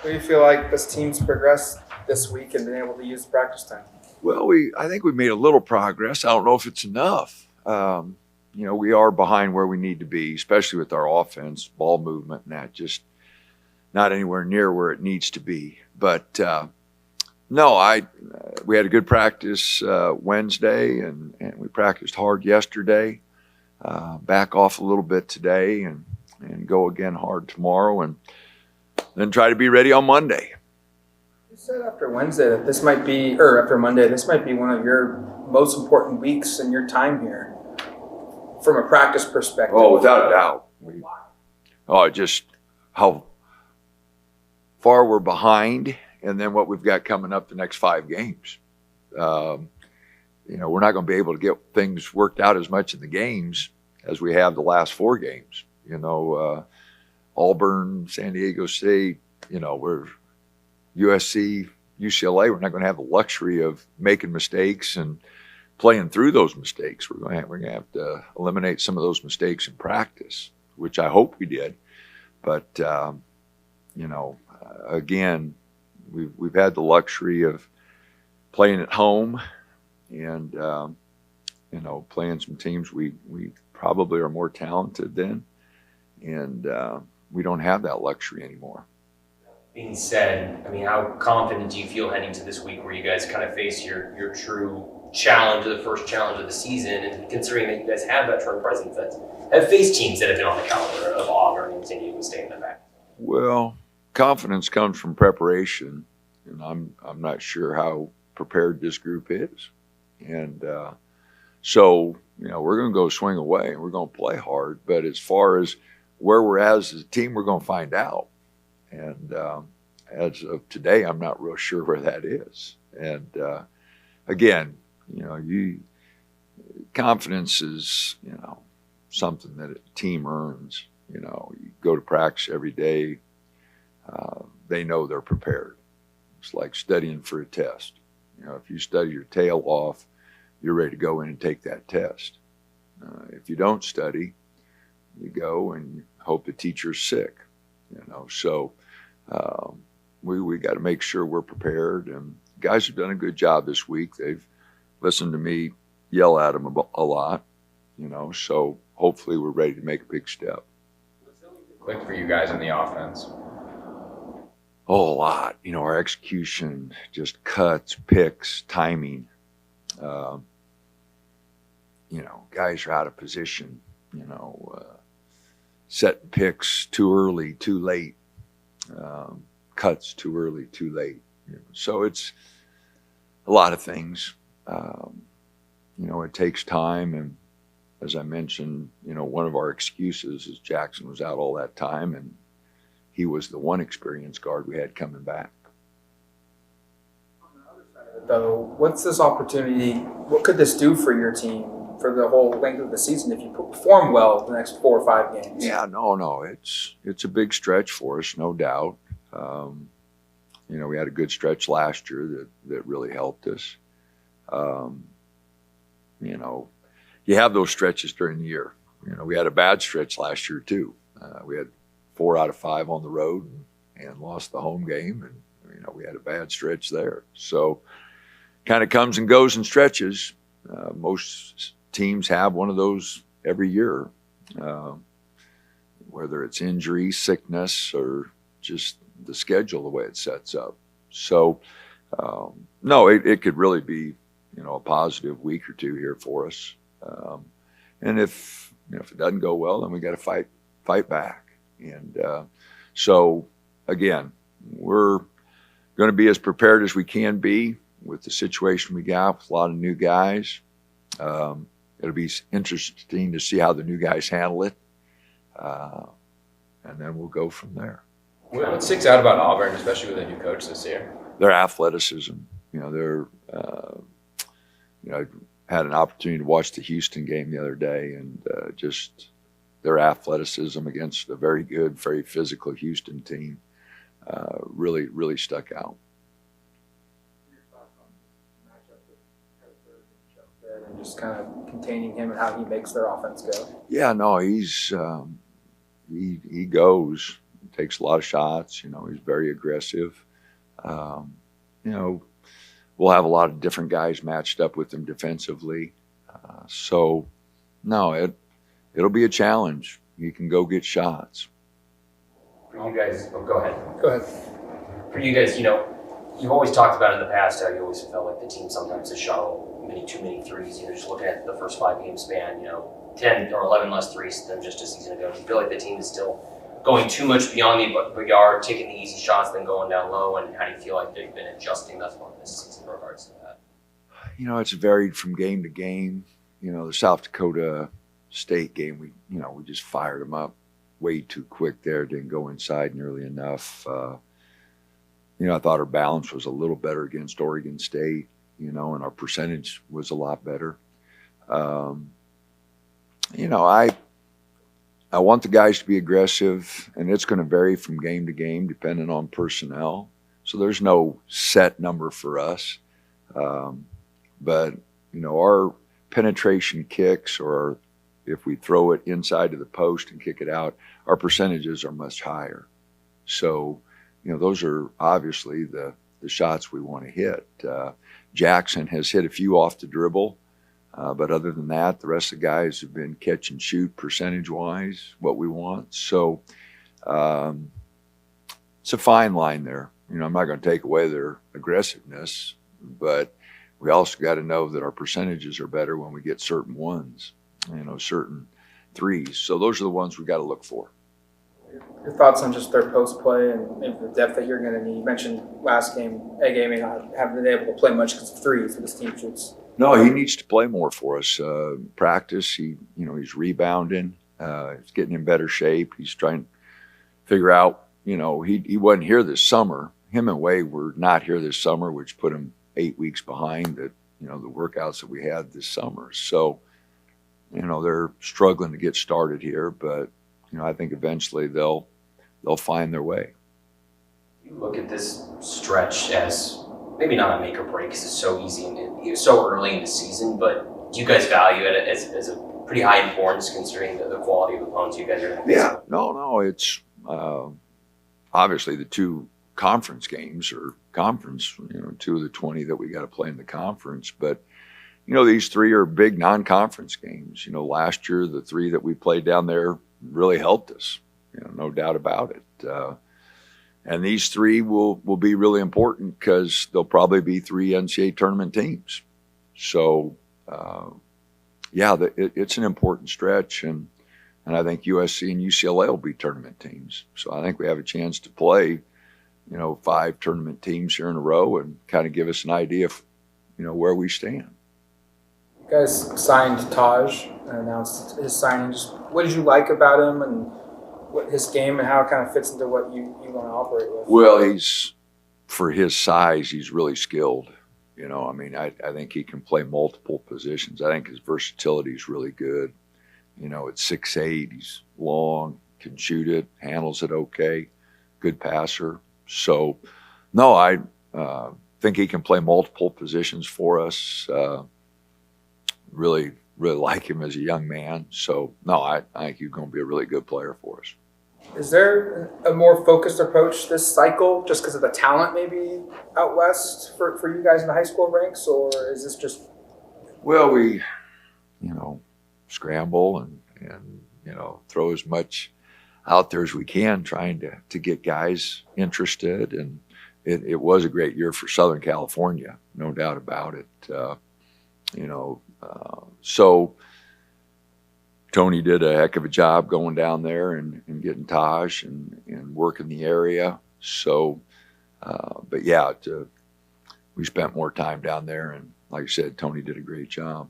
do you feel like this team's progressed this week and been able to use practice time? Well, I think we made a little progress. I don't know if it's enough. We are behind where we need to be, especially with our offense, ball movement, and that just not anywhere near where it needs to be. But no, we had a good practice Wednesday, and we practiced hard yesterday. Back off a little bit today, and go again hard tomorrow, and then try to be ready on Monday. You said after Wednesday that this might be, or after Monday, this might be one of your most important weeks in your time here, from a practice perspective. Oh, without a doubt. Just how far we're behind, and then what we've got coming up the next 5 games. We're not going to be able to get things worked out as much in the games as we have the last 4 games. Auburn, San Diego State, we're USC, UCLA. We're not going to have the luxury of making mistakes and playing through those mistakes. We're going to have to eliminate some of those mistakes in practice, which I hope we did. But again, we've had the luxury of playing at home and playing some teams we probably are more talented than, and we don't have that luxury anymore. Being said, how confident do you feel heading to this week where you guys kind of face your true challenge, or the first challenge of the season, and considering that you guys have veteran presence that have faced teams that have been on the caliber of Auburn and San Diego State in the back? Well, confidence comes from preparation, and I'm not sure how prepared this group is, and so we're going to go swing away and we're going to play hard. But as far as where we're at as a team, we're going to find out. And as of today, I'm not real sure where that is. And again, confidence is something that a team earns. You go to practice every day. They know they're prepared. It's like studying for a test. If you study your tail off, you're ready to go in and take that test. If you don't study, you go and you hope the teacher's sick. So we got to make sure we're prepared. And guys have done a good job this week. They've listened to me yell at them a lot. So hopefully we're ready to make a big step. Click for you guys in the offense? Oh, a lot. Our execution, just cuts, picks, timing. Guys are out of position. Setting picks too early, too late. Cuts too early, too late. So it's a lot of things. It takes time, and as I mentioned, one of our excuses is Jackson was out all that time, and he was the one experienced guard we had coming back. On the other side of it, though, what's this opportunity? What could this do for your team for the whole length of the season if you perform well the next 4 or 5 games? Yeah, no, it's a big stretch for us, no doubt. We had a good stretch last year that really helped us. You have those stretches during the year. We had a bad stretch last year too. We had 4 out of 5 on the road and lost the home game, and we had a bad stretch there. So kind of comes and goes in stretches. Most teams have one of those every year, whether it's injury, sickness, or just the schedule, the way it sets up. So no, it could really be a positive week or 2 here for us. And if it doesn't go well, then we got to fight back. And so again, we're going to be as prepared as we can be with the situation we got with a lot of new guys. It'll be interesting to see how the new guys handle it, and then we'll go from there. What sticks out about Auburn, especially with a new coach this year? Their athleticism. They're I had an opportunity to watch the Houston game the other day, and just their athleticism against a very good, very physical Houston team really, really stuck out. Your thoughts on the matchup with and just kind of containing him and how he makes their offense go? Yeah, no, he goes takes a lot of shots. You know, he's very aggressive. You know, we'll have a lot of different guys matched up with him defensively. So, no, it'll be a challenge. You can go get shots. For you guys, oh, go ahead. Go ahead. For you guys, you know, you've always talked about in the past how you always felt like the team sometimes has shot too many threes. You know, just looking at the first 5 game span, you know, 10 or 11 less threes than just a season ago. Do you feel like the team is still going too much beyond the yard, taking the easy shots, then going down low? And how do you feel like they've been adjusting thus far this season in regards to that? You know, it's varied from game to game. You know, the South Dakota State game, we just fired them up way too quick there. Didn't go inside nearly enough. You know, I thought our balance was a little better against Oregon State, you know, and our percentage was a lot better. You know, I want the guys to be aggressive, and it's going to vary from game to game depending on personnel. So there's no set number for us. But, you know, our penetration kicks, or if we throw it inside of the post and kick it out, our percentages are much higher. So, you know, those are obviously the shots we want to hit. Jackson has hit a few off the dribble, but other than that, the rest of the guys have been catch and shoot percentage-wise, what we want. So it's a fine line there. You know, I'm not going to take away their aggressiveness, but we also got to know that our percentages are better when we get certain ones, you know, certain threes. So those are the ones we got to look for. Your thoughts on just their post play and maybe the depth that you're going to need? You mentioned last game, Ege may not have been able to play much because of threes, but this team shoots. No, he needs to play more for us. Practice, he's rebounding. It's getting in better shape. He's trying to figure out, you know, he wasn't here this summer. Him and Wade were not here this summer, which put him 8 weeks behind the workouts that we had this summer. So, you know, they're struggling to get started here, but, you know, I think eventually they'll find their way. You look at this stretch as maybe not a make or break because it's so easy and so early in the season, but do you guys value it as a pretty high importance considering the quality of opponents you guys are going to face? Yeah, no, it's obviously the 2 conference games or conference, you know, 2 of the 20 that we got to play in the conference. But, you know, these 3 are big non-conference games. You know, last year, the 3 that we played down there really helped us, you know, no doubt about it. And these 3 will be really important because they'll probably be 3 NCAA tournament teams. So, it's an important stretch. And I think USC and UCLA will be tournament teams. So I think we have a chance to play, you know, 5 tournament teams here in a row and kind of give us an idea of, you know, where we stand. You guys signed Taj and announced his signing. Just what did you like about him and what his game and how it kind of fits into what you want to operate with? Well, for his size, he's really skilled. You know, I mean, I think he can play multiple positions. I think his versatility is really good. You know, at 6'8", he's long, can shoot it, handles it okay, good passer. So, no, I think he can play multiple positions for us. Really like him as a young man. So, no, I think he's going to be a really good player for us. Is there a more focused approach this cycle just because of the talent maybe out west for you guys in the high school ranks, or is this just? Well, we, you know, scramble and you know, throw as much out there as we can, trying to get guys interested. And it was a great year for Southern California, no doubt about it. You know, so Tony did a heck of a job going down there and getting Taj and working the area. So, but yeah, we spent more time down there, and like I said, Tony did a great job.